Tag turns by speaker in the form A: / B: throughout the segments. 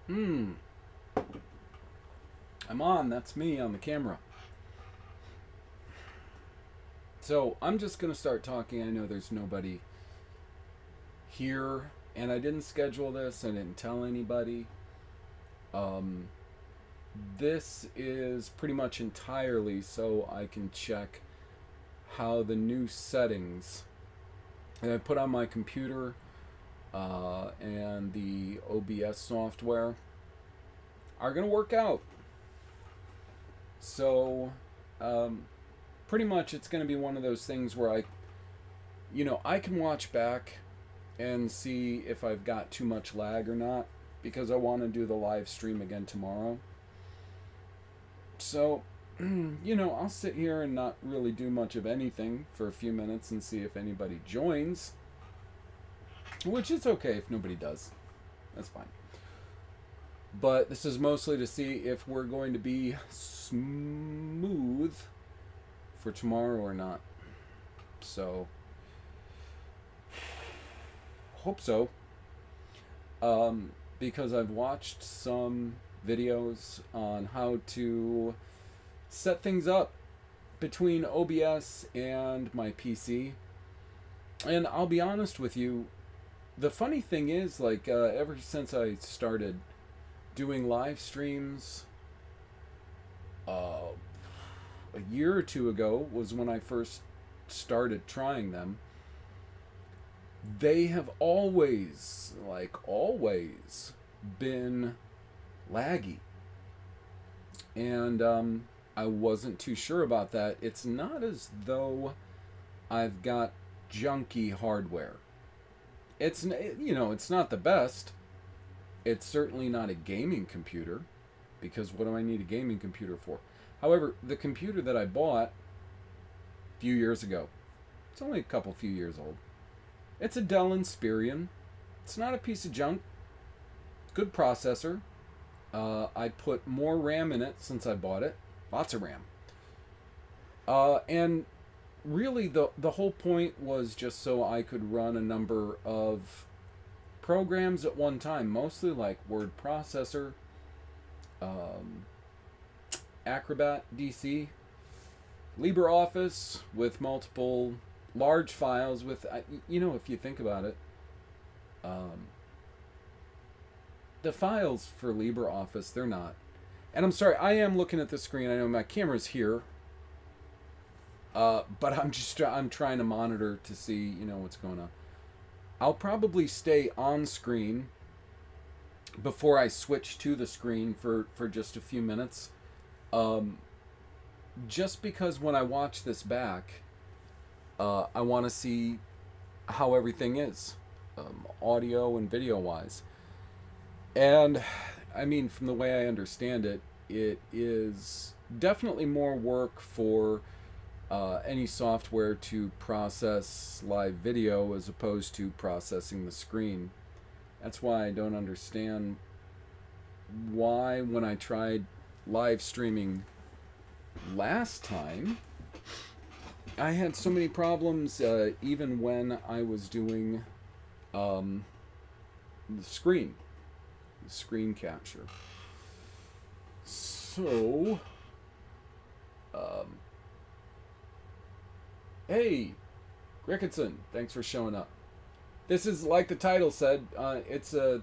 A: Hmm. I'm on. That's me on the camera. So I'm just going to start talking. I know there's nobody here, and I didn't schedule this. I didn't tell anybody. Um, this is pretty much entirely so I can check how the new settings that I put on my computer and the OBS software are going to work out. So, um, pretty much it's going to be one of those things where I can watch back and see if I've got too much lag or not because I want to do the live stream again tomorrow. So, I'll sit here and not really do much of anything for a few minutes and see if anybody joins, which is okay if nobody does. That's fine. But this is mostly to see if we're going to be smooth for tomorrow or not. So, hope so. Because I've watched some videos on how to set things up between OBS and my PC. And I'll be honest with you, the funny thing is, ever since I started doing live streams a year or two ago, was when I first started trying them. They have always, been laggy. And I wasn't too sure about that. It's not as though I've got junky hardware. It's not the best. It's certainly not a gaming computer, because what do I need a gaming computer for? However, the computer that I bought a few years ago, it's only a few years old. It's a Dell Inspiron. It's not a piece of junk. Good processor. I put more RAM in it since I bought it. Lots of RAM. And really, the whole point was just so I could run a number of programs at one time, mostly like word processor, um, Acrobat DC, LibreOffice with multiple large files with, if you think about it, um, the files for LibreOffice, they're not. And I'm sorry, I am looking at the screen. I know my camera's here, but I'm trying to monitor to see what's going on. I'll probably stay on screen before I switch to the screen for just a few minutes. Um, just because when I watch this back, I want to see how everything is, audio and video wise. And I mean, from the way I understand it, it is definitely more work for any software to process live video as opposed to processing the screen. That's why I don't understand why, when I tried live streaming last time, I had so many problems, even when I was doing um, the screen capture. So, um, hey, Ricketson, thanks for showing up. This is like the title said. It's a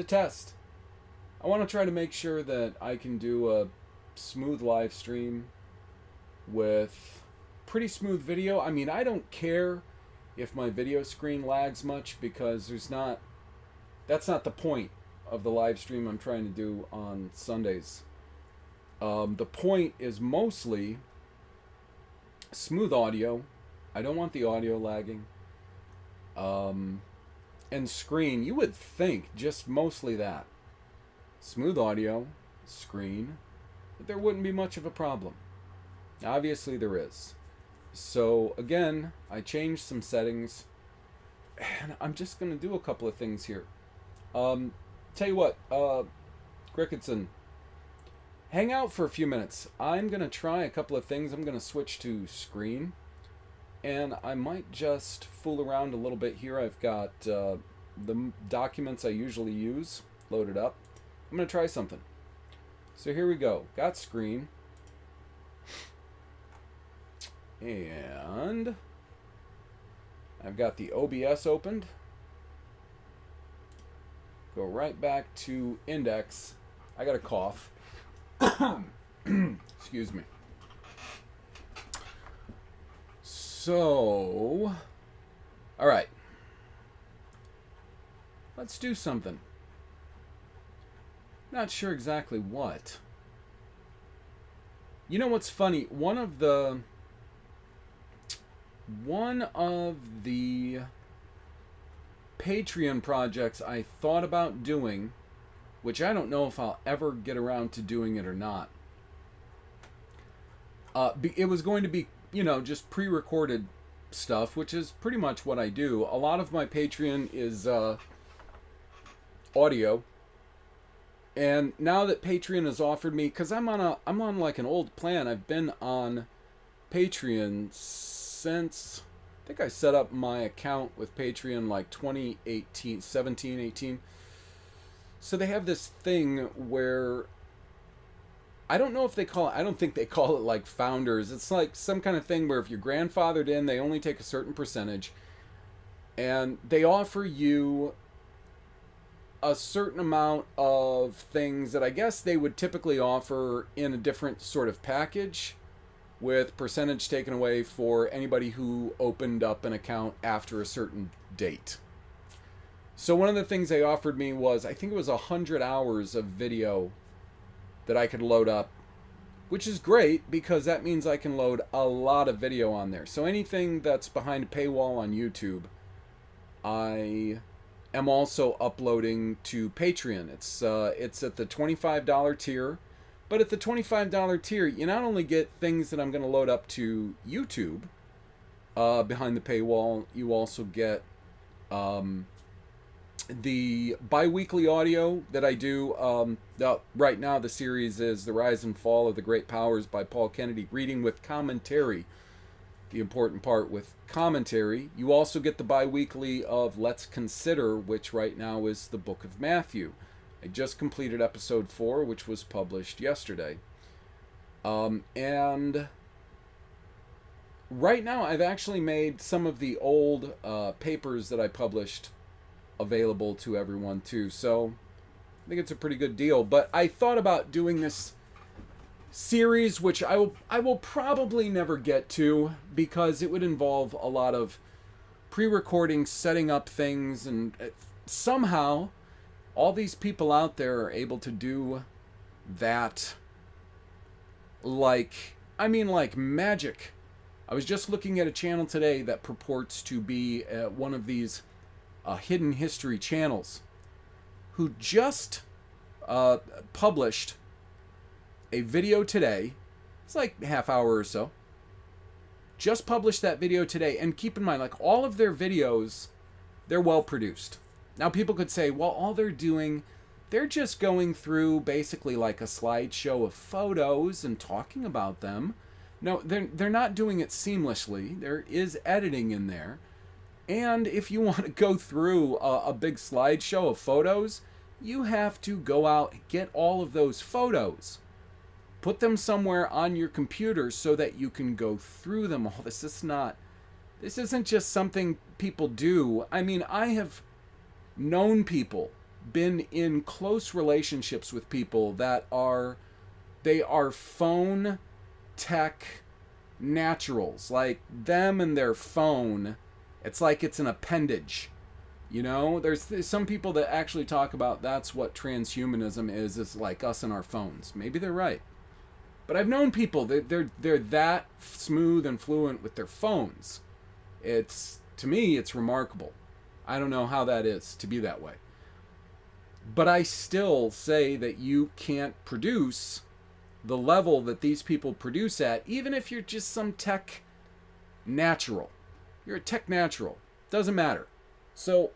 A: test. I want to try to make sure that I can do a smooth live stream with pretty smooth video. I mean, I don't care if my video screen lags much because that's not the point of the live stream I'm trying to do on Sundays. The point is mostly smooth audio. I don't want the audio lagging. Um, and screen, you would think just mostly that. Smooth audio, screen, but there wouldn't be much of a problem. Obviously, there is. So, again, I changed some settings, and I'm just going to do a couple of things here. Tell you what, Cricketson, hang out for a few minutes. I'm going to try a couple of things. I'm going to switch to screen, and I might just fool around a little bit here. I've got the documents I usually use loaded up. I'm going to try something. So here we go. Got screen. And I've got the OBS opened. Go right back to index. I got a cough. Excuse me. So, all right. Let's do something. Not sure exactly what. You know what's funny? One of the Patreon projects I thought about doing, which I don't know if I'll ever get around to doing it or not. It was going to be, you know, just pre-recorded stuff, which is pretty much what I do. A lot of my Patreon is audio. And now that Patreon has offered me, because I'm on like an old plan. I've been on Patreon since, I think I set up my account with Patreon like 17, 18. So they have this thing where, I don't know if they call it, I don't think they call it like founders. It's like some kind of thing where if you're grandfathered in, they only take a certain percentage. And they offer you a certain amount of things that I guess they would typically offer in a different sort of package, with percentage taken away for anybody who opened up an account after a certain date. So one of the things they offered me was, I think it was 100 hours of video that I could load up, which is great because that means I can load a lot of video on there. So anything that's behind a paywall on YouTube, I am also uploading to Patreon. It's at the $25 tier. But at the $25 tier, you not only get things that I'm going to load up to YouTube behind the paywall, you also get the bi-weekly audio that I do. Right now the series is The Rise and Fall of the Great Powers by Paul Kennedy, reading with commentary. The important part with commentary. You also get the bi-weekly of Let's Consider, which right now is the Book of Matthew. I just completed episode 4, which was published yesterday. And right now I've actually made some of the old papers that I published available to everyone too. So I think it's a pretty good deal. But I thought about doing this series, which I will probably never get to because it would involve a lot of pre-recording, setting up things, and somehow all these people out there are able to do that like magic. I was just looking at a channel today that purports to be one of these hidden history channels who just published a video today. It's like a half hour or so. Just published that video today. And keep in mind, like, all of their videos, they're well produced. Now, people could say, well, all they're doing, they're just going through basically like a slideshow of photos and talking about them. No, they're not doing it seamlessly. There is editing in there. And if you want to go through a big slideshow of photos, you have to go out and get all of those photos. Put them somewhere on your computer so that you can go through them all. This isn't just something people do. I mean, I have known people, been in close relationships with people that they are phone tech naturals. Like, them and their phone, it's like it's an appendage. You know, there's some people that actually talk about that's what transhumanism is like us and our phones. Maybe they're right. But I've known people that they're that smooth and fluent with their phones. To me, it's remarkable. I don't know how that is to be that way. But I still say that you can't produce the level that these people produce at, even if you're just some tech natural. You're a tech natural. Doesn't matter. So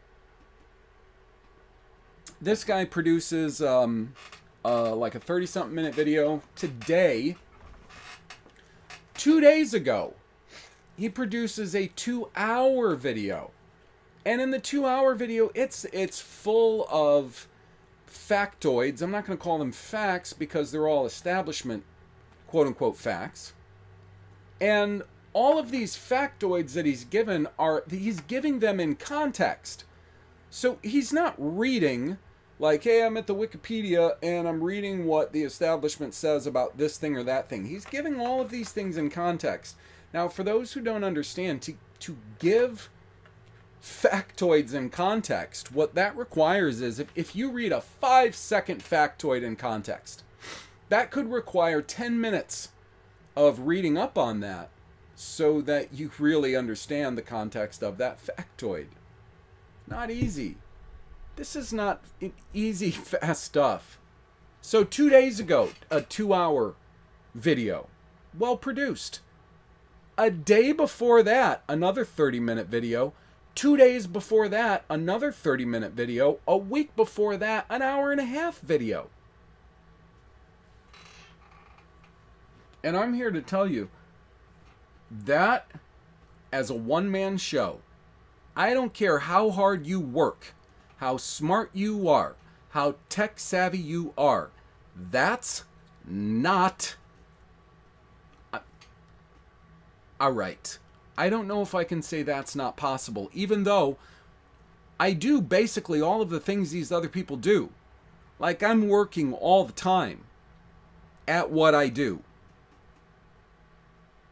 A: this guy produces like a 30-something minute video today. 2 days ago, he produces a 2-hour video. And in the 2-hour video, it's full of factoids. I'm not going to call them facts because they're all establishment, quote unquote, facts. And all of these factoids that he's giving them in context. So he's not reading like, hey, I'm at the Wikipedia and I'm reading what the establishment says about this thing or that thing. He's giving all of these things in context. Now, for those who don't understand, to give factoids in context, what that requires is if you read a 5-second factoid in context, that could require 10 minutes of reading up on that so that you really understand the context of that factoid. Not easy. This is not easy, fast stuff. So 2 days ago, a 2-hour video, well produced. A day before that, another 30-minute video. 2 days before that, another 30-minute video. A week before that, an hour-and-a-half video. And I'm here to tell you that as a one-man show, I don't care how hard you work, how smart you are, how tech savvy you are, that's not all right. I don't know if I can say that's not possible, even though I do basically all of the things these other people do. Like, I'm working all the time at what I do.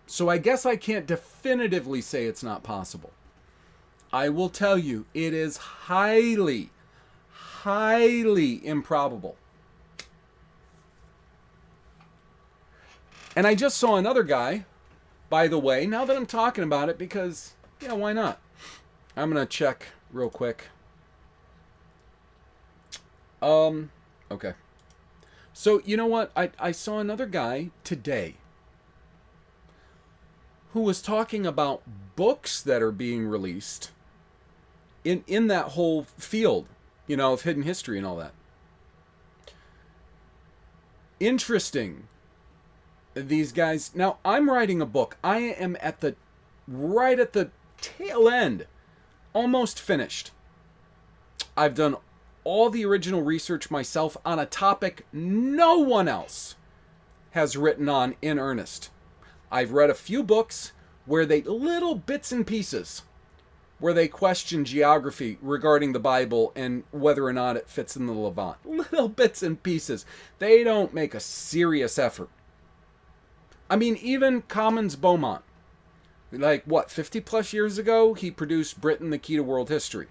A: So I guess I can't definitively say it's not possible. I will tell you, it is highly, highly improbable. And I just saw another guy, by the way, now that I'm talking about it, because, yeah, why not? I'm going to check real quick. Okay. So, you know what? I saw another guy today who was talking about books that are being released in that whole field, you know, of hidden history and all that. Interesting. These guys. Now, I'm writing a book. I am right at the tail end. Almost finished. I've done all the original research myself on a topic no one else has written on in earnest. I've read a few books where little bits and pieces, where they question geography regarding the Bible and whether or not it fits in the Levant. Little bits and pieces. They don't make a serious effort. I mean, even Commons Beaumont, like, 50 plus years ago, he produced Britain, the Key to World History.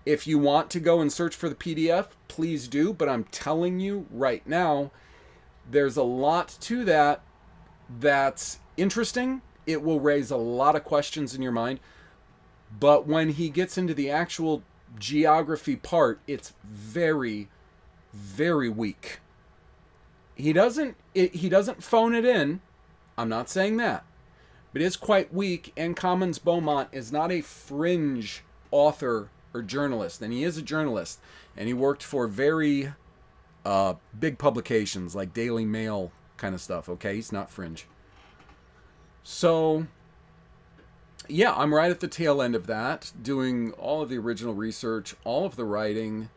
A: If you want to go and search for the PDF, please do, but I'm telling you right now, there's a lot to that that's interesting. It will raise a lot of questions in your mind. But when he gets into the actual geography part, it's very, very weak. He doesn't phone it in. I'm not saying that. But it is quite weak, and Commons Beaumont is not a fringe author or journalist. And he is a journalist. And he worked for very big publications like Daily Mail kind of stuff, okay? He's not fringe. So, yeah, I'm right at the tail end of that, doing all of the original research, all of the writing,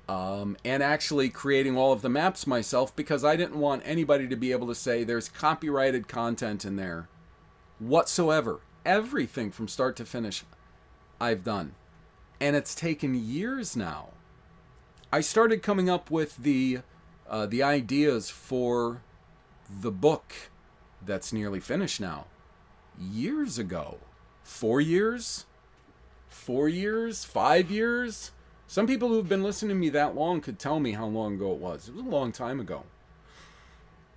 A: and actually creating all of the maps myself, because I didn't want anybody to be able to say there's copyrighted content in there whatsoever. Everything from start to finish I've done. And it's taken years now. I started coming up with the ideas for the book that's nearly finished now years ago. 4 years? 4 years? 5 years? Some people who've been listening to me that long could tell me how long ago it was. It was a long time ago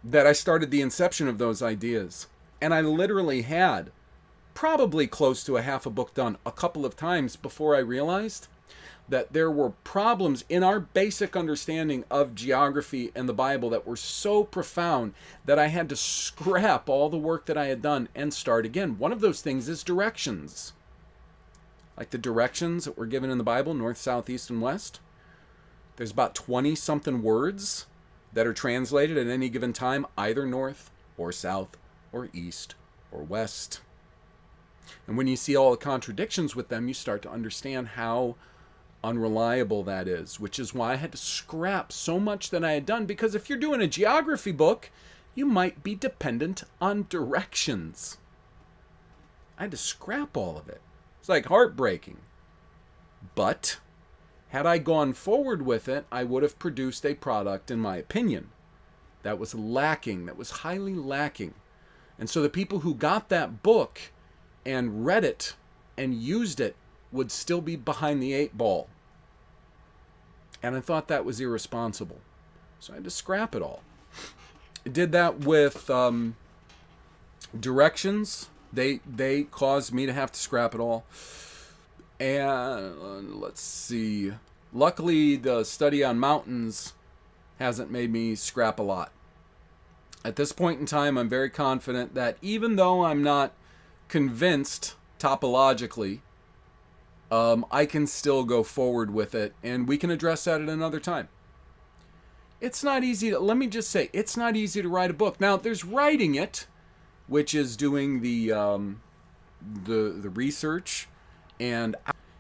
A: that I started the inception of those ideas. And I literally had probably close to a half a book done a couple of times before I realized that there were problems in our basic understanding of geography and the Bible that were so profound that I had to scrap all the work that I had done and start again. One of those things is directions. Like the directions that were given in the Bible, north, south, east, and west. There's about 20-something words that are translated at any given time, either north or south or east or west. And when you see all the contradictions with them, you start to understand how unreliable that is, which is why I had to scrap so much that I had done, because if you're doing a geography book, you might be dependent on directions. I had to scrap all of it. It's like heartbreaking. But had I gone forward with it, I would have produced a product, in my opinion, that was lacking, that was highly lacking. And so the people who got that book and read it and used it would still be behind the 8 ball. And I thought that was irresponsible. So I had to scrap it all. I did that with directions. They caused me to have to scrap it all. And let's see. Luckily, the study on mountains hasn't made me scrap a lot. At this point in time, I'm very confident that even though I'm not convinced topologically, I can still go forward with it, and we can address that at another time. It's not easy to, let me just say, it's not easy to write a book. Now, there's writing it, which is doing the research, and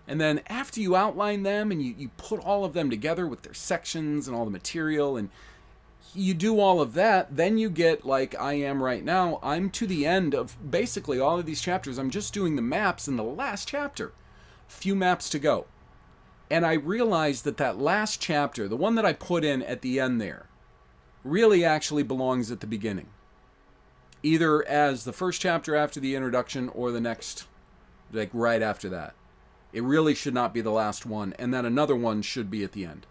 A: then after you outline them and you put all of them together with their sections and all the material, and you do all of that, then you get, like I am right now, I'm to the end of basically all of these chapters. I'm just doing the maps in the last chapter. Few maps to go. And I realized that last chapter, the one that I put in at the end there, really actually belongs at the beginning. Either as the first chapter after the introduction or the next, like right after that. It really should not be the last one, and then another one should be at the end.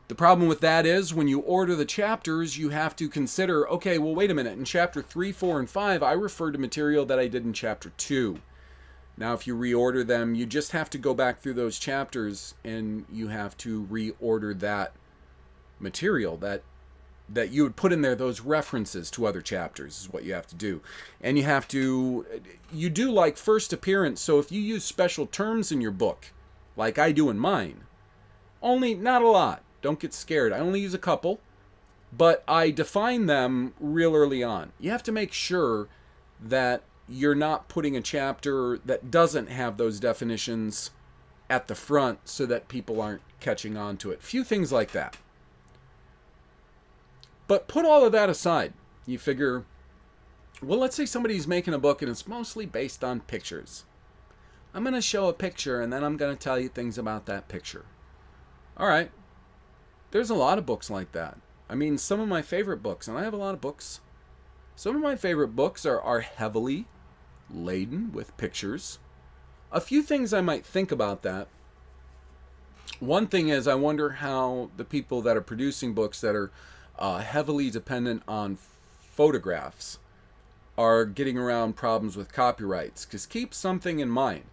A: The problem with that is when you order the chapters, you have to consider, okay, well, wait a minute. In chapter 3, 4, and 5, I refer to material that I did in chapter 2. Now, if you reorder them, you just have to go back through those chapters and you have to reorder that material that you would put in there, those references to other chapters is what you have to do. And you do like first appearance. So if you use special terms in your book, like I do in mine, only not a lot. Don't get scared. I only use a couple, but I define them real early on. You have to make sure that you're not putting a chapter that doesn't have those definitions at the front so that people aren't catching on to it. Few things like that. But put all of that aside. You figure, well, let's say somebody's making a book and it's mostly based on pictures. I'm going to show a picture and then I'm going to tell you things about that picture. All right. There's a lot of books like that. I mean, some of my favorite books, and I have a lot of books, some of my favorite books are heavily laden with pictures. A few things I might think about that. One thing is I wonder how the people that are producing books that are heavily dependent on photographs are getting around problems with copyrights. Because keep something in mind.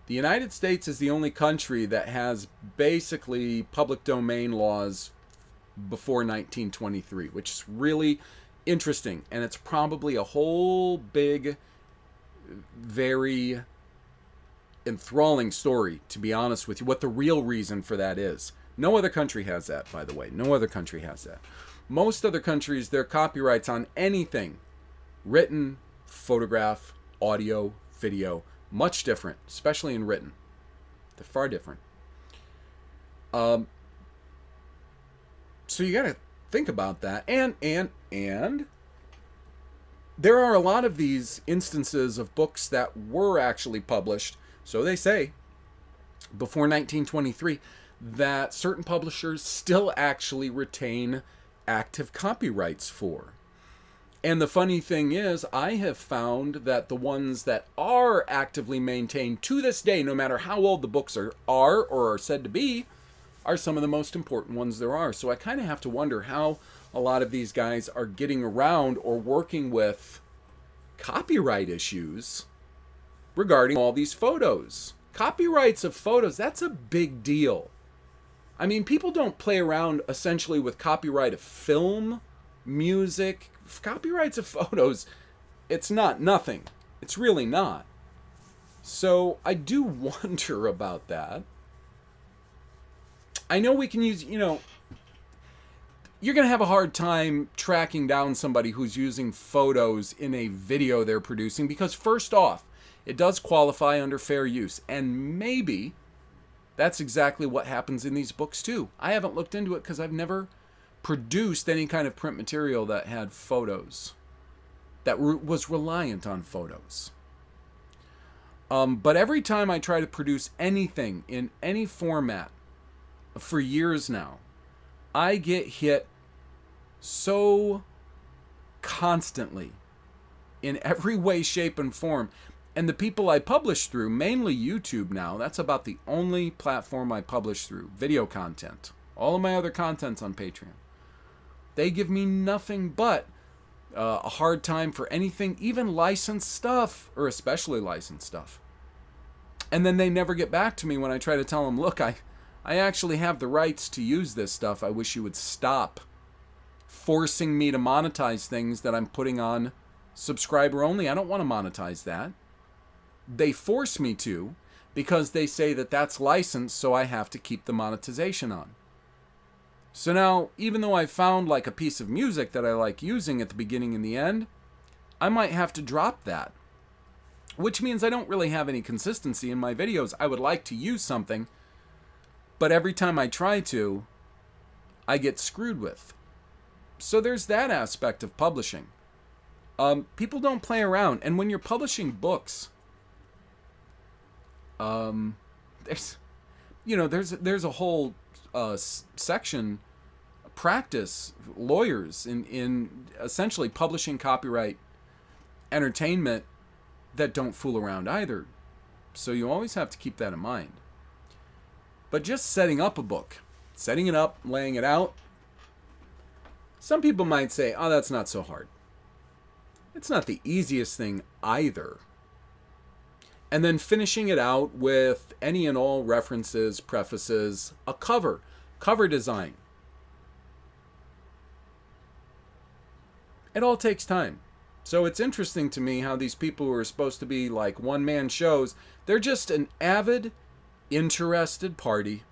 A: The United States is the only country that has basically public domain laws before 1923, which is really interesting. And it's probably a whole big, very enthralling story, to be honest with you, what the real reason for that is. No other country has that, by the way. No other country has that. Most other countries, their copyrights on anything, written, photograph, audio, video, much different, especially in written. They're far different. So you got to think about that. And there are a lot of these instances of books that were actually published, so they say, before 1923, that certain publishers still actually retain active copyrights for. And the funny thing is, I have found that the ones that are actively maintained to this day, no matter how old the books are or are said to be, are some of the most important ones there are. So I kind of have to wonder how a lot of these guys are getting around or working with copyright issues regarding all these photos. Copyrights of photos, that's a big deal. I mean, people don't play around essentially with copyright of film, music, copyrights of photos. It's not nothing. It's really not. So I do wonder about that. I know we can use, you're going to have a hard time tracking down somebody who's using photos in a video they're producing because first off, it does qualify under fair use. And maybe That's exactly what happens in these books too. I haven't looked into it because I've never produced any kind of print material that had photos, that was reliant on photos. But every time I try to produce anything in any format for years now, I get hit so constantly in every way, shape, and form. And the people I publish through, mainly YouTube now, that's about the only platform I publish through, video content. All of my other content's on Patreon. They give me nothing but a hard time for anything, even licensed stuff, or especially licensed stuff. And then they never get back to me when I try to tell them, look, I actually have the rights to use this stuff. I wish you would stop forcing me to monetize things that I'm putting on subscriber only. I don't want to monetize that. They force me to because they say that that's licensed, so I have to keep the monetization on. So now, even though I found like a piece of music that I like using at the beginning and the end, I might have to drop that. Which means I don't really have any consistency in my videos. I would like to use something, but every time I try to, I get screwed with. So there's that aspect of publishing. People don't play around. And when you're publishing books, there's a whole section, practice, lawyers in essentially publishing copyright entertainment that don't fool around either. So you always have to keep that in mind. But just setting up a book, setting it up, laying it out, some people might say, oh, that's not so hard. It's not the easiest thing either. And then finishing it out with any and all references, prefaces, a cover design. It all takes time. So it's interesting to me how these people who are supposed to be like one-man shows, they're just an avid, interested party,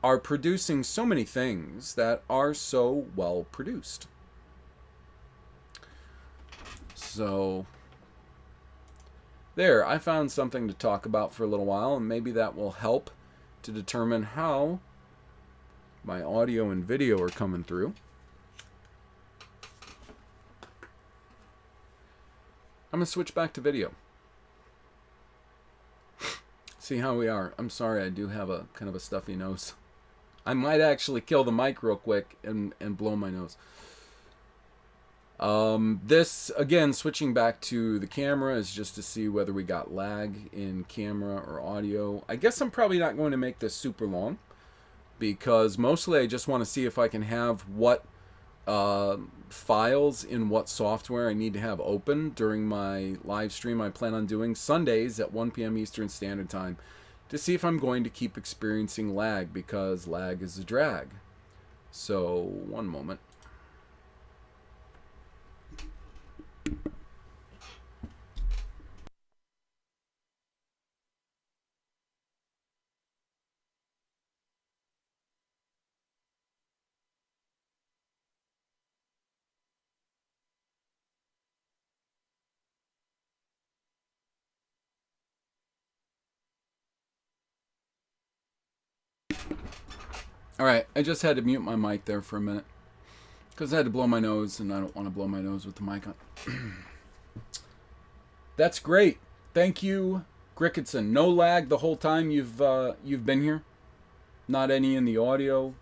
A: are producing so many things that are so well produced. So there, I found something to talk about for a little while, and maybe that will help to determine how my audio and video are coming through. I'm going to switch back to video. See how we are. I'm sorry, I do have a kind of a stuffy nose. I might actually kill the mic real quick and blow my nose. This, again, switching back to the camera is just to see whether we got lag in camera or audio. I guess I'm probably not going to make this super long because mostly I just want to see if I can have what files in what software I need to have open during my live stream I plan on doing Sundays at 1 p.m. Eastern Standard Time to see if I'm going to keep experiencing lag, because lag is a drag. So, one moment. Alright, I just had to mute my mic there for a minute because I had to blow my nose, and I don't want to blow my nose with the mic on. That's great. Thank you, Gricketson. No lag the whole time you've been here. Not any in the audio.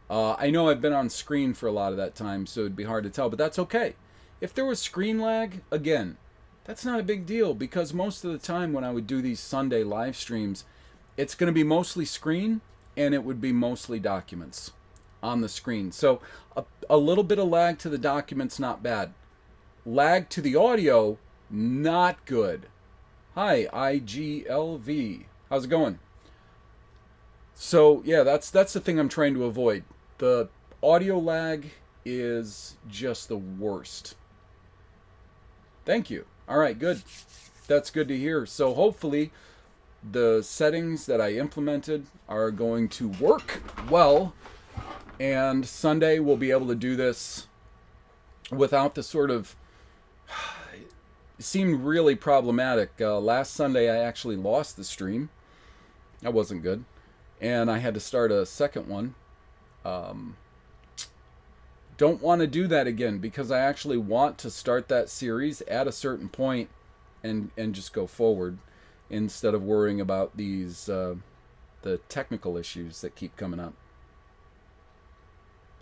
A: I know I've been on screen for a lot of that time, so it'd be hard to tell, but that's okay. If there was screen lag, again, that's not a big deal, because most of the time when I would do these Sunday live streams, it's going to be mostly screen, and it would be mostly documents on the screen. So a little bit of lag to the documents, not bad. Lag to the audio, not good. Hi, IGLV. How's it going? So yeah, that's the thing I'm trying to avoid. The audio lag is just the worst. Thank you. All right, good. That's good to hear. So hopefully the settings that I implemented are going to work well, and Sunday we'll be able to do this without the sort of, it seemed really problematic. Last Sunday I actually lost the stream. That wasn't good. And I had to start a second one. Um, don't want to do that again because I actually want to start that series at a certain point and just go forward instead of worrying about these the technical issues that keep coming up.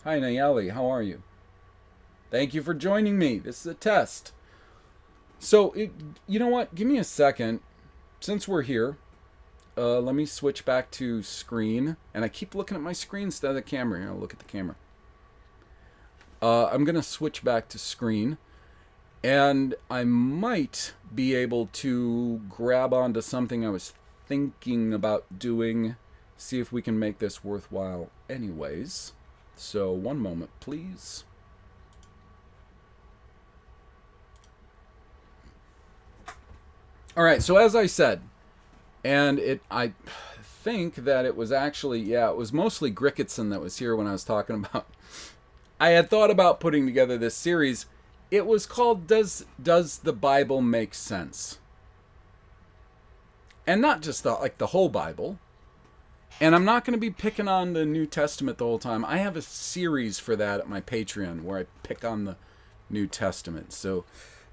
A: Hi Nayeli, how are you? Thank you for joining me. This is a test. So, you know what? Give me a second. Since we're here, let me switch back to screen. And I keep looking at my screen instead of the camera. Here, I'll look at the camera. I'm going to switch back to screen. And I might be able to grab onto something I was thinking about doing. See if we can make this worthwhile anyways. So, one moment, please. All right, so as I said, and I think that it was actually, yeah, it was mostly Gricketson that was here when I was talking about. I had thought about putting together this series. It was called Does the Bible Make Sense? And not just the whole Bible. And I'm not going to be picking on the New Testament the whole time. I have a series for that at my Patreon where I pick on the New Testament. So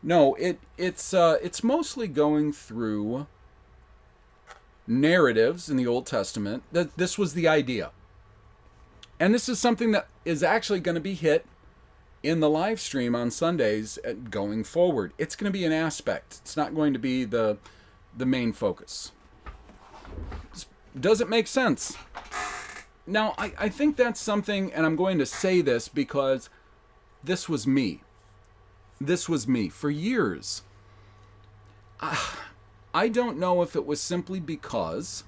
A: no, it's mostly going through narratives in the Old Testament. This was the idea. And this is something that is actually going to be hit in the live stream on Sundays going forward. It's going to be an aspect. It's not going to be the main focus. Does it make sense? Now, I think that's something, and I'm going to say this because this was me. This was me for years. I don't know if it was simply because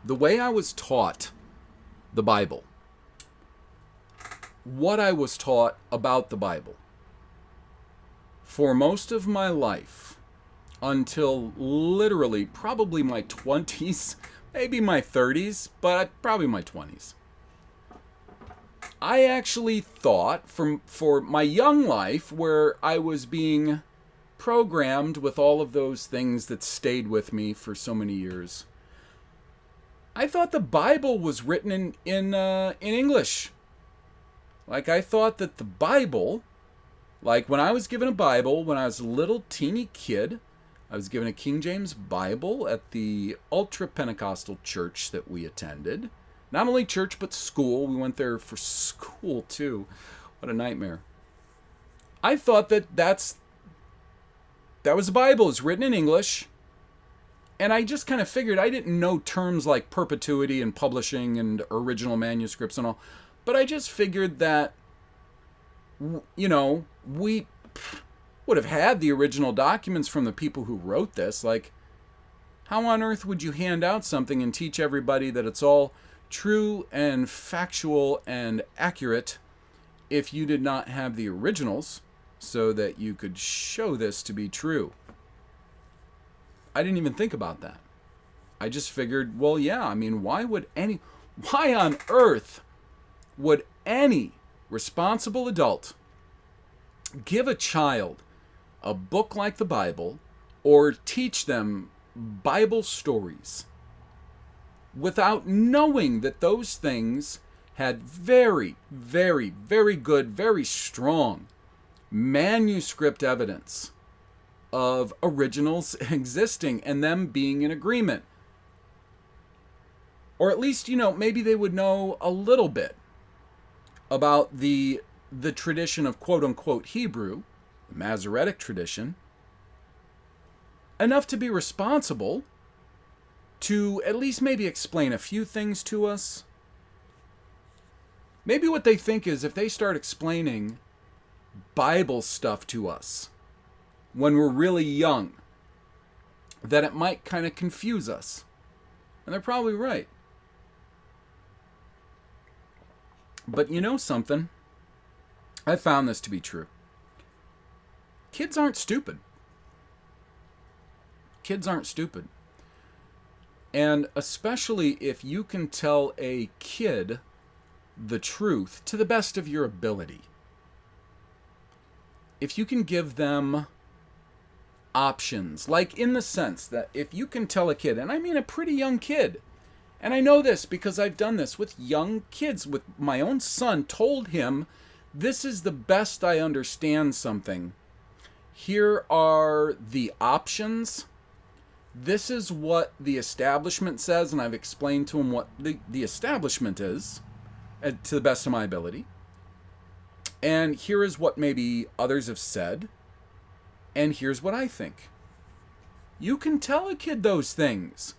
A: the way I was taught the Bible, what I was taught about the Bible for most of my life until literally probably my 20s, maybe my 30s, but probably my 20s. I actually thought for my young life where I was being programmed with all of those things that stayed with me for so many years, I thought the Bible was written in English. Like I thought that the Bible, like when I was given a Bible when I was a little teeny kid, I was given a King James Bible at the Ultra Pentecostal church that we attended. Not only church, but school. We went there for school, too. What a nightmare. I thought that was the Bible. It's written in English. And I just kind of figured, I didn't know terms like perpetuity and publishing and original manuscripts and all. But I just figured that, you know, we would have had the original documents from the people who wrote this. Like, how on earth would you hand out something and teach everybody that it's all true and factual and accurate if you did not have the originals so that you could show this to be true? I didn't even think about that. I just figured, well, yeah, I mean, why on earth would any responsible adult give a child a book like the Bible or teach them Bible stories without knowing that those things had very, very, very good, very strong manuscript evidence of originals existing and them being in agreement? Or at least, you know, maybe they would know a little bit about the tradition of quote-unquote Hebrew, the Masoretic tradition, enough to be responsible to at least maybe explain a few things to us. Maybe what they think is if they start explaining Bible stuff to us when we're really young, that it might kind of confuse us. And they're probably right. But you know something? I found this to be true. Kids aren't stupid. Kids aren't stupid. And especially if you can tell a kid the truth to the best of your ability. If you can give them options. Like in the sense that if you can tell a kid, and I mean a pretty young kid, and I know this because I've done this with young kids, with my own son, told him, this is the best I understand something. Here are the options. This is what the establishment says, and I've explained to him what the establishment is, to the best of my ability. And here is what maybe others have said, and here's what I think. You can tell a kid those things.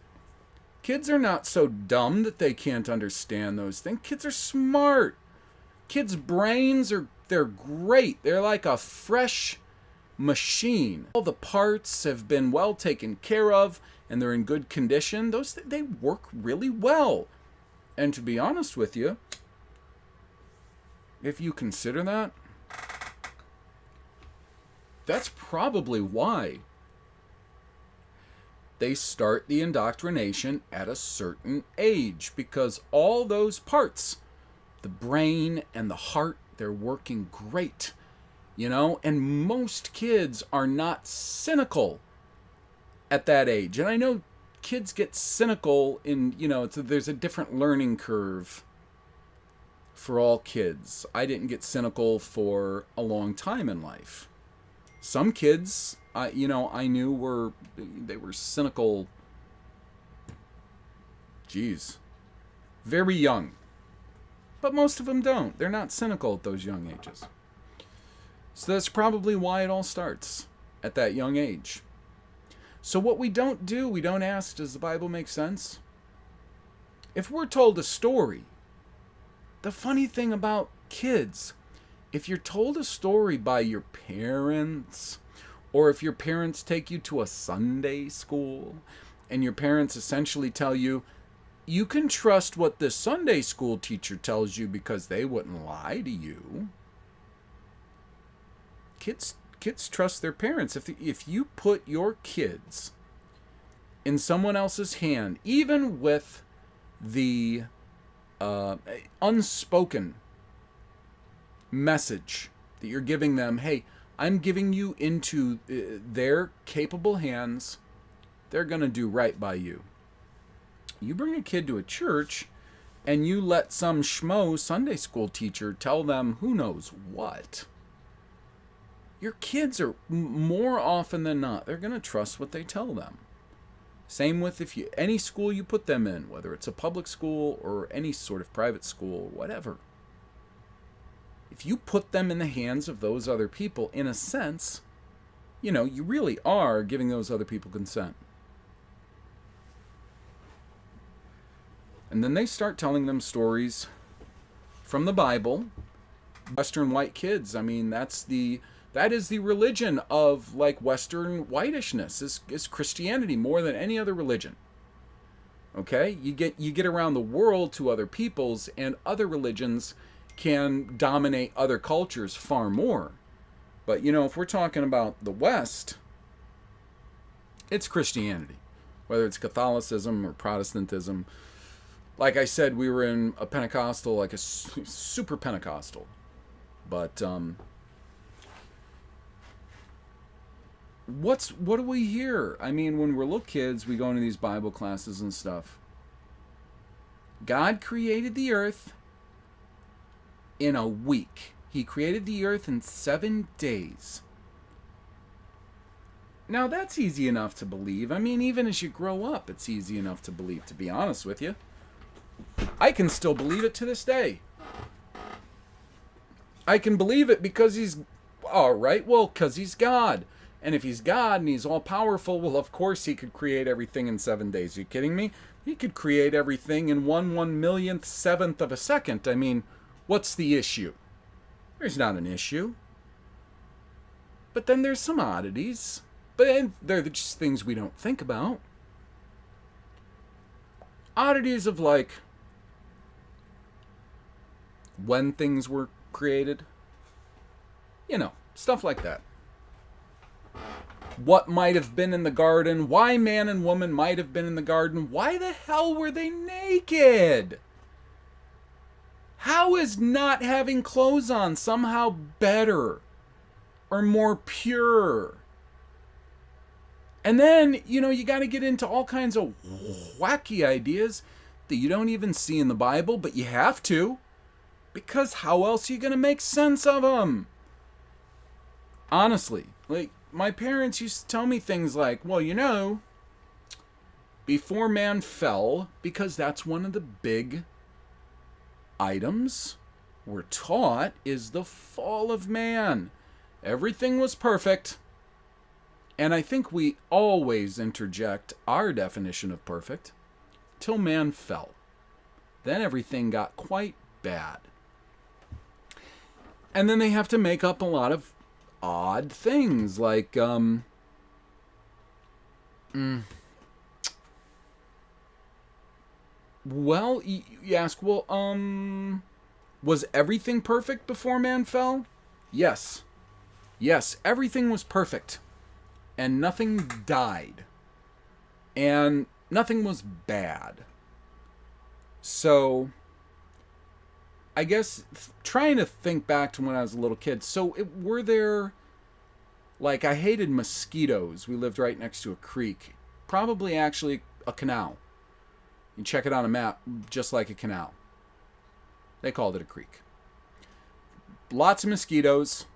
A: Kids are not so dumb that they can't understand those things. Kids are smart. Kids' brains they're great. They're like a fresh machine. All the parts have been well taken care of and they're in good condition. They work really well. And to be honest with you, if you consider that, that's probably why they start the indoctrination at a certain age, because all those parts, the brain and the heart, they're working great, and most kids are not cynical at that age. And I know kids get cynical there's a different learning curve for all kids. I didn't get cynical for a long time in life. Some kids, I knew they were cynical, very young. But most of them don't. They're not cynical at those young ages. So that's probably why it all starts at that young age. So what we don't ask, does the Bible make sense? If we're told a story, the funny thing about kids, if you're told a story by your parents, or if your parents take you to a Sunday school, and your parents essentially tell you, you can trust what the Sunday school teacher tells you because they wouldn't lie to you. Kids trust their parents. If you put your kids in someone else's hand, even with the unspoken message that you're giving them, hey, I'm giving you into their capable hands, they're going to do right by you. You bring a kid to a church and you let some schmo Sunday school teacher tell them who knows what. Your kids are, more often than not, they're going to trust what they tell them. Same with any school you put them in, whether it's a public school or any sort of private school, whatever. If you put them in the hands of those other people, in a sense, you really are giving those other people consent. And then they start telling them stories from the Bible. Western white kids, that is the religion of Western whitishness, is Christianity more than any other religion. Okay? You get around the world to other peoples, and other religions can dominate other cultures far more. But if we're talking about the West, it's Christianity. Whether it's Catholicism or Protestantism. Like I said, we were in a Pentecostal, a super Pentecostal. But what do we hear? When we're little kids, we go into these Bible classes and stuff. God created the earth in a week. He created the earth in 7 days. Now, that's easy enough to believe. Even as you grow up, it's easy enough to believe, to be honest with you. I can still believe it to this day. I can believe it because he's... All right, well, because he's God. And if he's God and he's all-powerful, well, of course he could create everything in 7 days. Are you kidding me? He could create everything in 1/1,000,000th seventh of a second. What's the issue? There's not an issue. But then there's some oddities. But they're just things we don't think about. Oddities of when things were created. Stuff like that. What might have been in the garden, why man and woman might have been in the garden, why the hell were they naked? How is not having clothes on somehow better or more pure? And then, you got to get into all kinds of wacky ideas that you don't even see in the Bible, but you have to. Because how else are you going to make sense of them? Honestly, like, my parents used to tell me things like, well, before man fell, because that's one of the big items we're taught, is the fall of man. Everything was perfect. And I think we always interject our definition of perfect till man fell. Then everything got quite bad. And then they have to make up a lot of odd things like, well, you ask, was everything perfect before man fell? Yes. Yes, everything was perfect. And nothing died. And nothing was bad. So, I guess trying to think back to when I was a little kid. So, were there, like, I hated mosquitoes. We lived right next to a creek. Probably actually a canal. You check it on a map, just like a canal. They called it a creek. Lots of mosquitoes.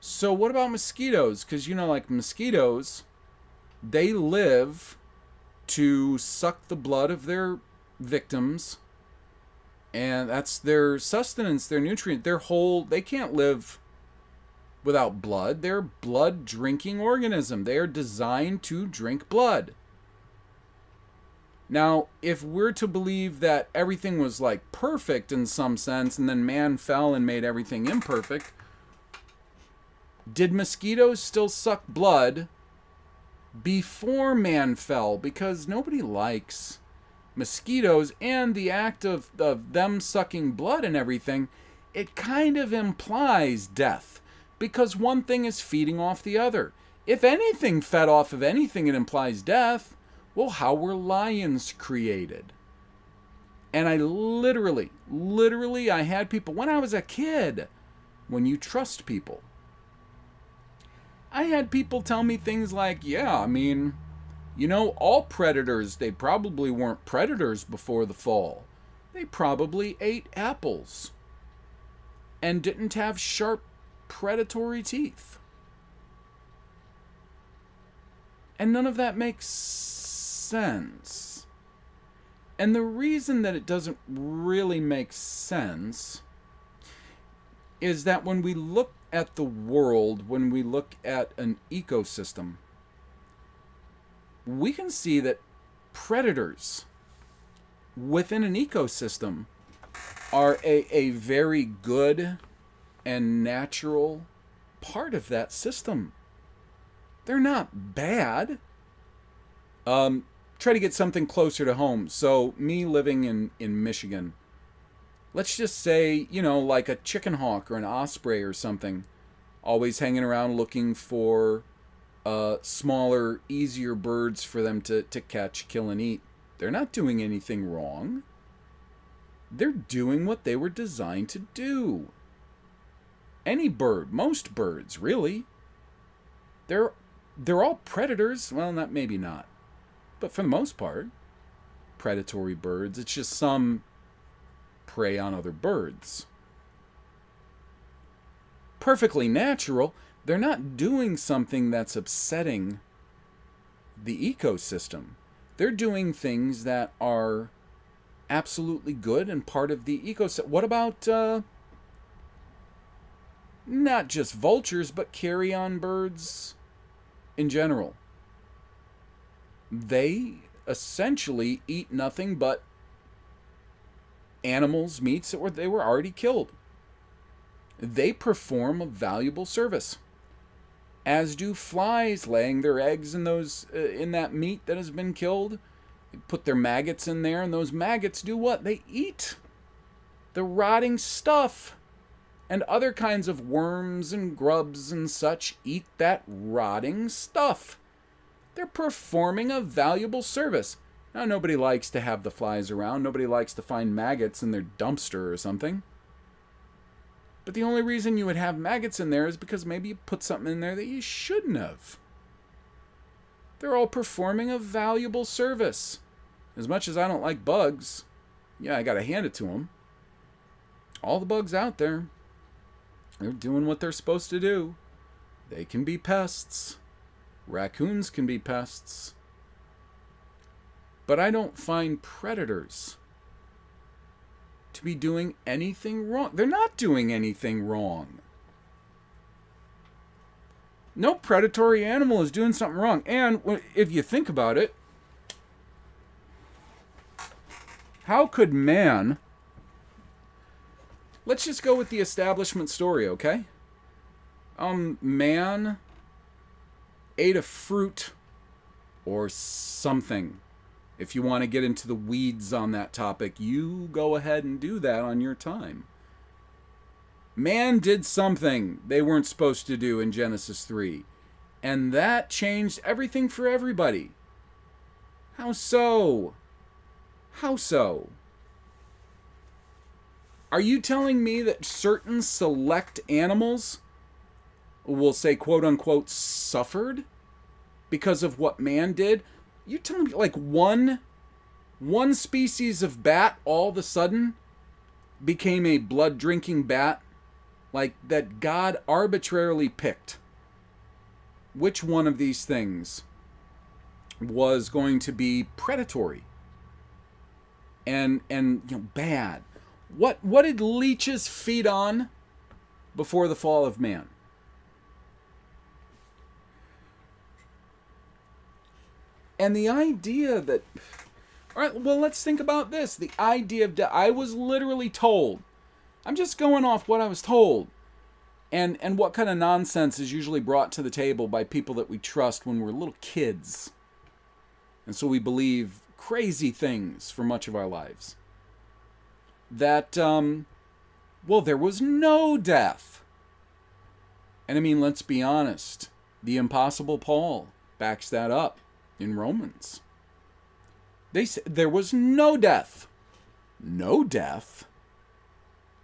A: So what about mosquitoes? Because, like mosquitoes, they live to suck the blood of their victims. And that's their sustenance, their nutrient, they can't live without blood. They're a blood drinking organism. They are designed to drink blood. Now, if we're to believe that everything was like perfect in some sense, and then man fell and made everything imperfect, did mosquitoes still suck blood before man fell? Because nobody likes mosquitoes, and the act of them sucking blood and everything, it kind of implies death, because one thing is feeding off the other. If anything fed off of anything, it implies death. Well, how were lions created? And I literally, I had people, when I was a kid, when you trust people, I had people tell me things like, all predators, they probably weren't predators before the fall. They probably ate apples and didn't have sharp predatory teeth. And none of that makes sense. And the reason that it doesn't really make sense is that when we look at the world, when we look at an ecosystem, we can see that predators within an ecosystem are a very good and natural part of that system. They're not bad. Try to get something closer to home. So, me living in Michigan, let's just say, like a chicken hawk or an osprey or something, always hanging around looking for smaller, easier birds for them to catch, kill, and eat. They're not doing anything wrong. They're doing what they were designed to do. Any bird, most birds, really. They're all predators. Well, maybe not. But for the most part, predatory birds. It's just some prey on other birds. Perfectly natural. They're not doing something that's upsetting the ecosystem. They're doing things that are absolutely good and part of the ecosystem. What about not just vultures, but carrion birds in general? They essentially eat nothing but animals, meats that they were already killed. They perform a valuable service, as do flies, laying their eggs in that meat that has been killed. They put their maggots in there, and those maggots do what? They eat the rotting stuff. And other kinds of worms and grubs and such eat that rotting stuff. They're performing a valuable service. Now, nobody likes to have the flies around. Nobody likes to find maggots in their dumpster or something. But the only reason you would have maggots in there is because maybe you put something in there that you shouldn't have. They're all performing a valuable service. As much as I don't like bugs, yeah, I gotta hand it to them. All the bugs out there, they're doing what they're supposed to do. They can be pests. Raccoons can be pests. But I don't find predators to be doing anything wrong. They're not doing anything wrong. No predatory animal is doing something wrong. And if you think about it, how could man... Let's just go with the establishment story, okay? Man ate a fruit or something. If you want to get into the weeds on that topic, you go ahead and do that on your time. Man did something they weren't supposed to do in Genesis 3. And that changed everything for everybody. How so? How so? Are you telling me that certain select animals will say, quote unquote, suffered because of what man did? You telling me like one species of bat all of a sudden became a blood drinking bat? Like that God arbitrarily picked which one of these things was going to be predatory and bad. What did leeches feed on before the fall of man? And the idea that... All right, well, let's think about this. The idea of... I was literally told. I'm just going off what I was told. And what kind of nonsense is usually brought to the table by people that we trust when we're little kids. And so we believe crazy things for much of our lives. That, there was no death. And I mean, let's be honest. The Apostle Paul backs that up in Romans. They said there was no death. No death?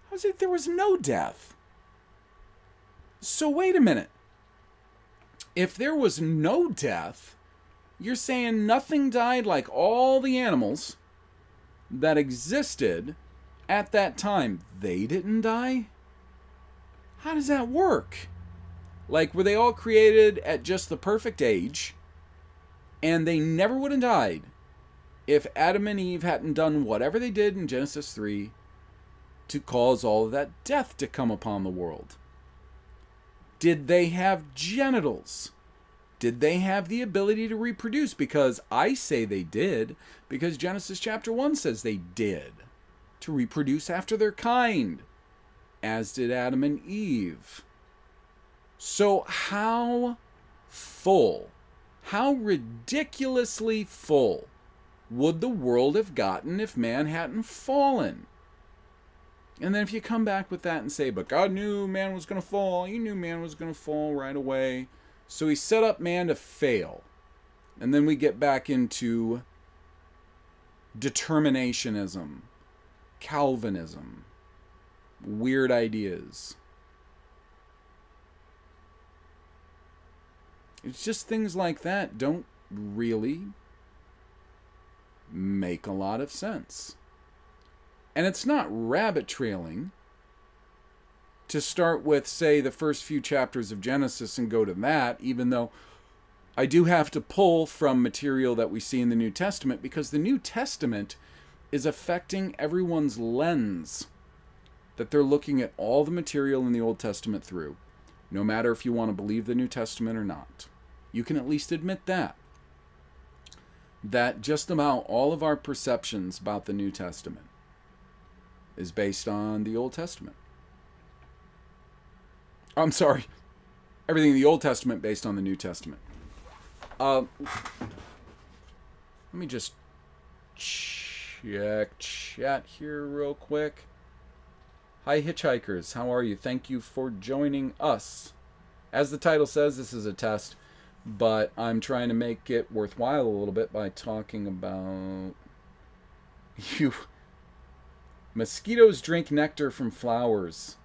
A: How is it there was no death? So wait a minute. If there was no death, you're saying nothing died like all the animals that existed at that time. They didn't die? How does that work? Like, were they all created at just the perfect age, and they never would have died if Adam and Eve hadn't done whatever they did in Genesis 3 to cause all of that death to come upon the world? Did they have genitals? Did they have the ability to reproduce? Because I say they did, because Genesis chapter 1 says they did. To reproduce after their kind, as did Adam and Eve. So how full, how ridiculously full would the world have gotten if man hadn't fallen? And then if you come back with that and say, but God knew man was going to fall, he knew man was going to fall right away, so he set up man to fail. And then we get back into determinationism, Calvinism, weird ideas. It's just things like that don't really make a lot of sense. And it's not rabbit trailing to start with, say, the first few chapters of Genesis and go to that, even though I do have to pull from material that we see in the New Testament, because the New Testament is affecting everyone's lens that they're looking at all the material in the Old Testament through, no matter if you want to believe the New Testament or not. You can at least admit that just about all of our perceptions about the New Testament is based on the Old Testament. I'm sorry, everything in the Old Testament based on the New Testament. Let me just check chat here real quick. Hi hitchhikers, how are you? Thank you for joining us. As the title says, this is a test, but I'm trying to make it worthwhile a little bit by talking about you. Mosquitoes drink nectar from flowers.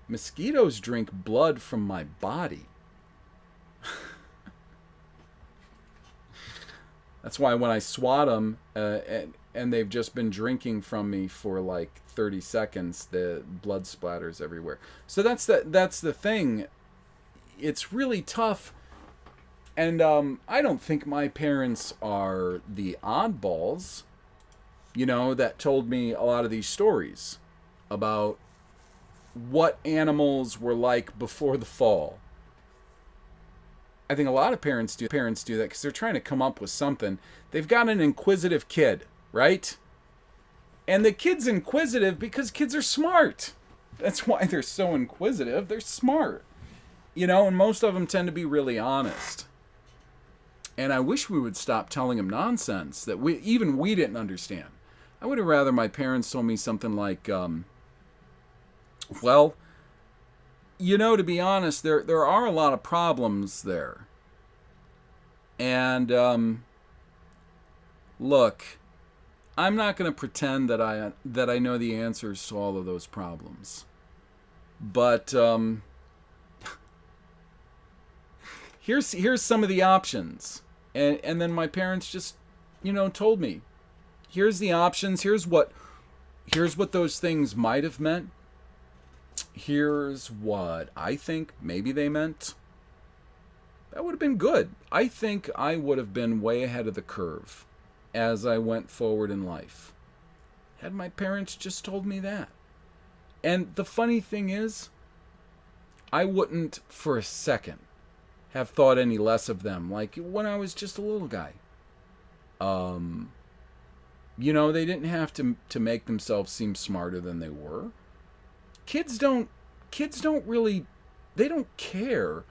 A: Mosquitoes drink blood from my body. That's why when I swat them and they've just been drinking from me for like 30 seconds, the blood splatters everywhere. So that's the thing. It's really tough. And I don't think my parents are the oddballs, that told me a lot of these stories about what animals were like before the fall. I think a lot of parents do that because they're trying to come up with something. They've got an inquisitive kid, right? And the kid's inquisitive because kids are smart. That's why they're so inquisitive. They're smart. And most of them tend to be really honest. And I wish we would stop telling them nonsense that we didn't understand. I would have rather my parents told me something like, well, to be honest, there are a lot of problems there. And look, I'm not going to pretend that I know the answers to all of those problems. But here's some of the options. And then my parents just, told me, here's the options, here's what those things might have meant. Here's what I think maybe they meant. That would have been good. I think I would have been way ahead of the curve as I went forward in life, had my parents just told me that. And the funny thing is, I wouldn't for a second have thought any less of them, like when I was just a little guy. They didn't have to make themselves seem smarter than they were. Kids don't really, they don't care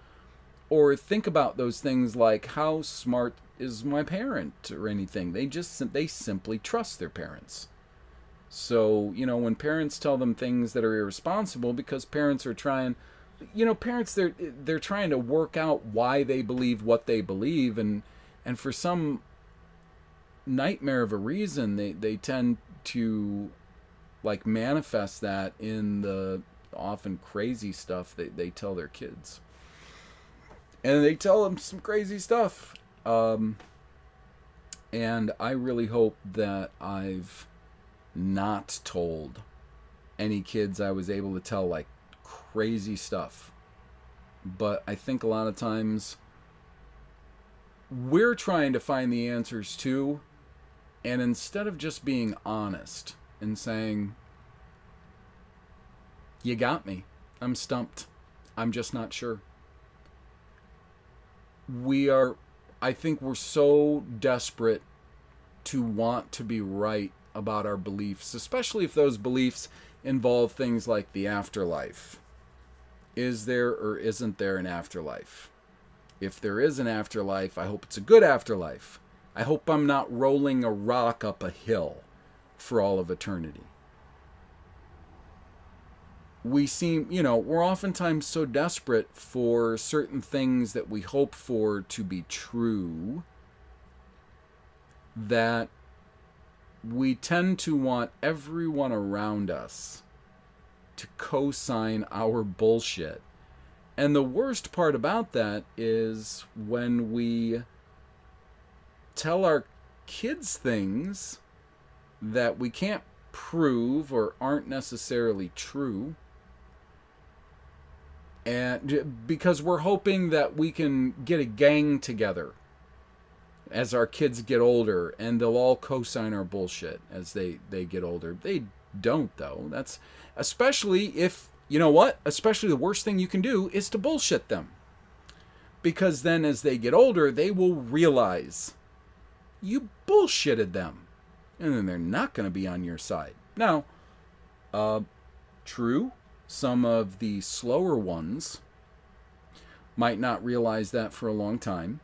A: or think about those things like how smart is my parent or anything. They simply trust their parents. So, when parents tell them things that are irresponsible, because parents are trying, parents, they're trying to work out why they believe what they believe, and for some nightmare of a reason, they tend to like manifest that in the often crazy stuff they tell their kids. And they tell them some crazy stuff. And I really hope that I've not told any kids I was able to tell like crazy stuff. But I think a lot of times we're trying to find the answers too. And instead of just being honest and saying, you got me, I'm stumped, I'm just not sure. I think we're so desperate to want to be right about our beliefs, especially if those beliefs involve things like the afterlife. Is there or isn't there an afterlife? If there is an afterlife, I hope it's a good afterlife. I hope I'm not rolling a rock up a hill for all of eternity. We're oftentimes so desperate for certain things that we hope for to be true that we tend to want everyone around us to co-sign our bullshit. And the worst part about that is when we tell our kids things that we can't prove or aren't necessarily true. And because we're hoping that we can get a gang together as our kids get older and they'll all co-sign our bullshit as they get older. They don't, though. That's especially if, especially the worst thing you can do is to bullshit them. Because then as they get older, they will realize you bullshitted them. And then they're not going to be on your side. Now, true, some of the slower ones might not realize that for a long time.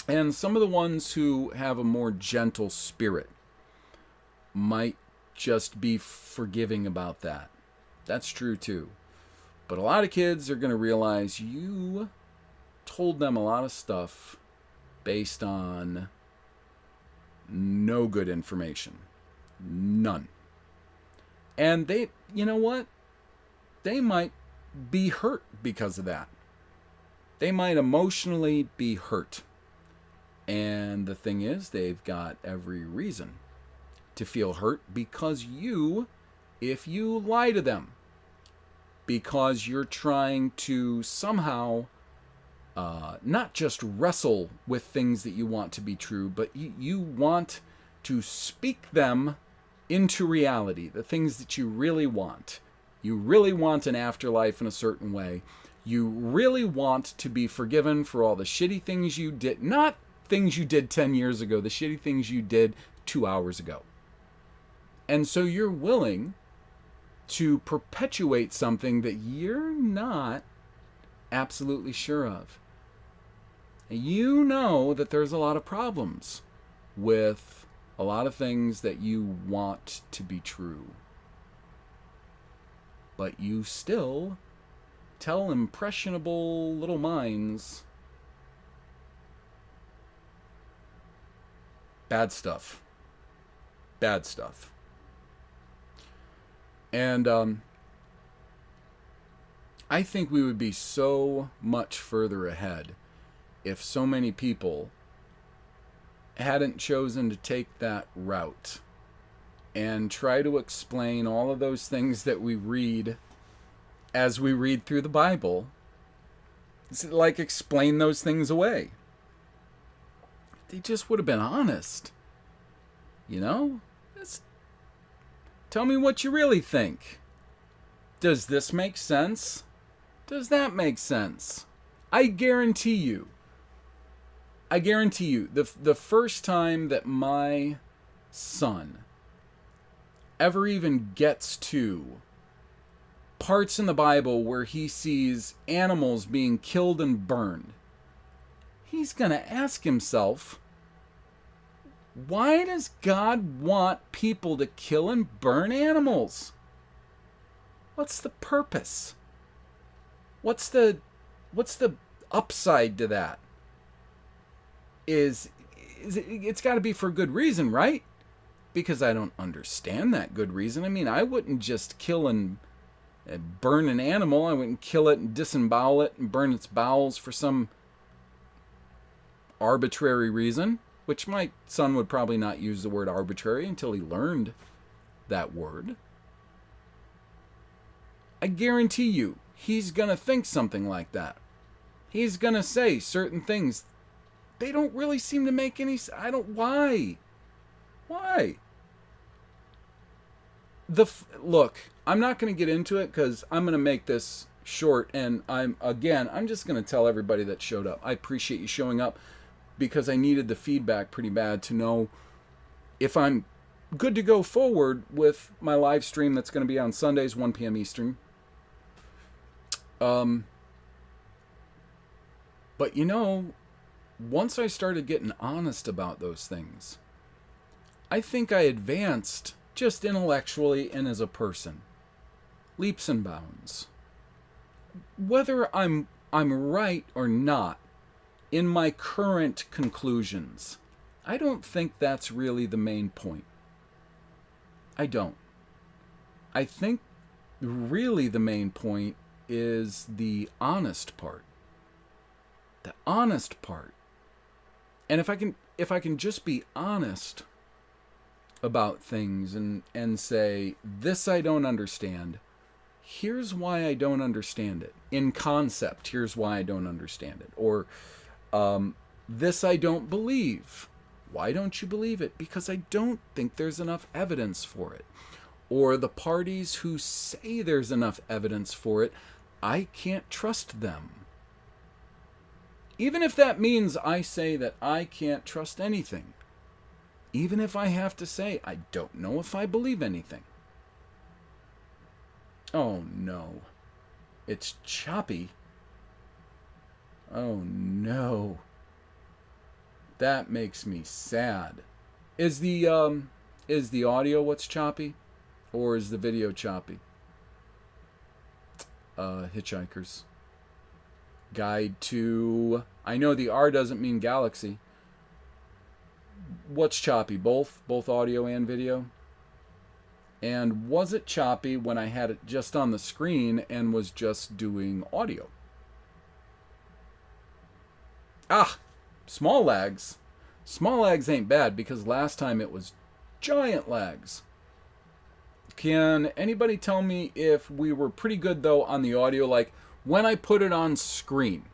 A: And some of the ones who have a more gentle spirit might just be forgiving about that. That's true too. But a lot of kids are going to realize you told them a lot of stuff based on no good information. None. And they, they might be hurt because of that. They might emotionally be hurt. And the thing is, they've got every reason to feel hurt because if you lie to them, because you're trying to somehow not just wrestle with things that you want to be true, but you want to speak them into reality, the things that you really want. You really want an afterlife in a certain way. You really want to be forgiven for all the shitty things you did, not things you did 10 years ago, the shitty things you did 2 hours ago. And so you're willing to perpetuate something that you're not absolutely sure of. You know that there's a lot of problems with a lot of things that you want to be true. But you still tell impressionable little minds bad stuff. Bad stuff. And I think we would be so much further ahead if so many people hadn't chosen to take that route and try to explain all of those things that we read as we read through the Bible. It's like explain those things away. They just would have been honest. You know? Just tell me what you really think. Does this make sense? Does that make sense? I guarantee you, the first time that my son ever even gets to parts in the Bible where he sees animals being killed and burned, he's going to ask himself, why does God want people to kill and burn animals? What's the purpose? What's the upside to that? It's got to be for good reason, right? Because I don't understand that good reason. I mean, I wouldn't just kill and burn an animal. I wouldn't kill it and disembowel it and burn its bowels for some arbitrary reason, which my son would probably not use the word arbitrary until he learned that word. I guarantee you, he's going to think something like that. He's going to say certain things. They don't really seem to make any sense. Why? Why? Look, I'm not going to get into it because I'm going to make this short, and I'm just going to tell everybody that showed up. I appreciate you showing up because I needed the feedback pretty bad to know if I'm good to go forward with my live stream that's going to be on Sundays, 1 p.m. Eastern. But you know, once I started getting honest about those things, I think I advanced just intellectually and as a person. Leaps and bounds. Whether I'm right or not in my current conclusions, I don't think that's really the main point. I don't. I think really the main point is the honest part. The honest part. And if I can just be honest about things and say, this I don't understand, here's why I don't understand it. In concept, here's why I don't understand it. Or this I don't believe. Why don't you believe it? Because I don't think there's enough evidence for it. Or the parties who say there's enough evidence for it, I can't trust them. Even if that means I say that I can't trust anything. Even if I have to say, I don't know if I believe anything. Oh no. It's choppy. Oh no. That makes me sad. Is the audio what's choppy? Or is the video choppy? Hitchhikers. Guide to... I know the R doesn't mean galaxy. What's choppy? Both audio and video? And was it choppy when I had it just on the screen and was just doing audio? Ah! Small lags. Small lags ain't bad because last time it was giant lags. Can anybody tell me if we were pretty good though on the audio? Like when I put it on screen,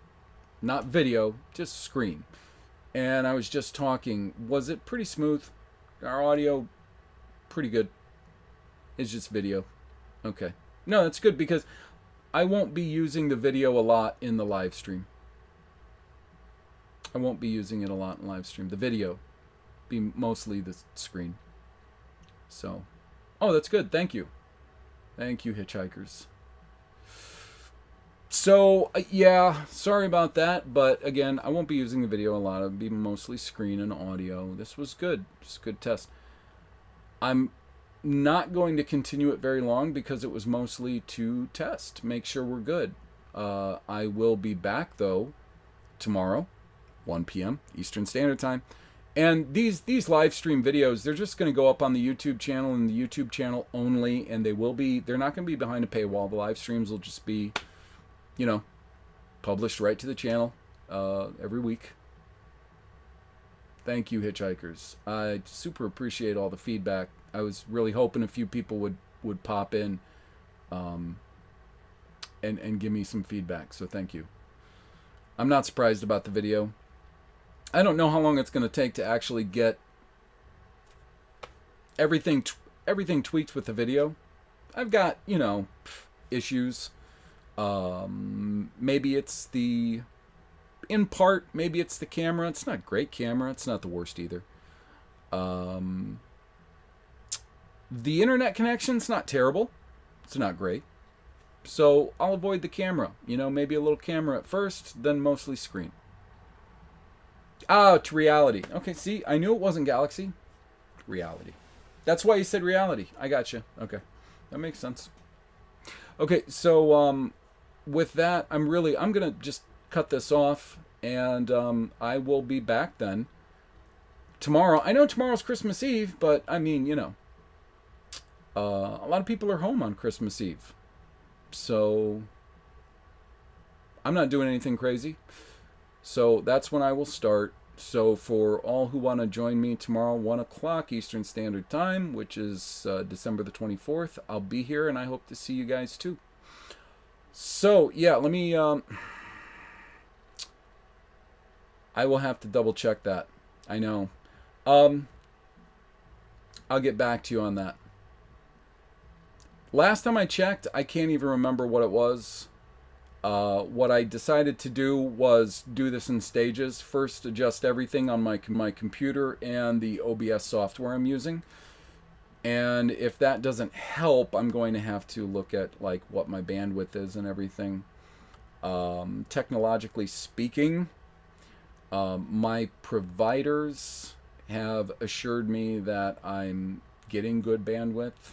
A: not video, just screen. And I was just talking, was it pretty smooth? Our audio, pretty good. It's just video. Okay. No, that's good because I won't be using the video a lot in the live stream. I won't be using it a lot in live stream. The video be mostly the screen. So, oh, that's good. Thank you. Thank you, hitchhikers. So, yeah, sorry about that, but again, I won't be using the video a lot. It'll be mostly screen and audio. This was good. Just a good test. I'm not going to continue it very long because it was mostly to test, make sure we're good. I will be back, though, tomorrow, 1 p.m. Eastern Standard Time. And these live stream videos, they're just going to go up on the YouTube channel and the YouTube channel only, and they're not going to be behind a paywall. The live streams will just be, you know, published right to the channel every week. Thank you, hitchhikers. I super appreciate all the feedback. I was really hoping a few people would pop in and give me some feedback, so thank you. I'm not surprised about the video. I don't know how long it's going to take to actually get everything tweaked with the video. I've got, you know, issues. Maybe it's in part, maybe it's the camera. It's not a great camera. It's not the worst either. The internet connection's not terrible. It's not great. So I'll avoid the camera. You know, maybe a little camera at first, then mostly screen. To reality. Okay, see, I knew it wasn't Galaxy. Reality. That's why you said reality. I got you. Okay, that makes sense. Okay, so with that, I'm gonna just cut this off, and I will be back then tomorrow. I know tomorrow's Christmas Eve, but I mean, you know, a lot of people are home on Christmas Eve, so I'm not doing anything crazy. So that's when I will start. So for all who want to join me tomorrow, 1 o'clock Eastern Standard Time, which is December the 24th, I'll be here, and I hope to see you guys too. So, yeah, let me... I will have to double check that. I know. I'll get back to you on that. Last time I checked, I can't even remember what it was. What I decided to do was do this in stages. First, adjust everything on my computer and the OBS software I'm using. And if that doesn't help, I'm going to have to look at like what my bandwidth is and everything. Technologically speaking, my providers have assured me that I'm getting good bandwidth.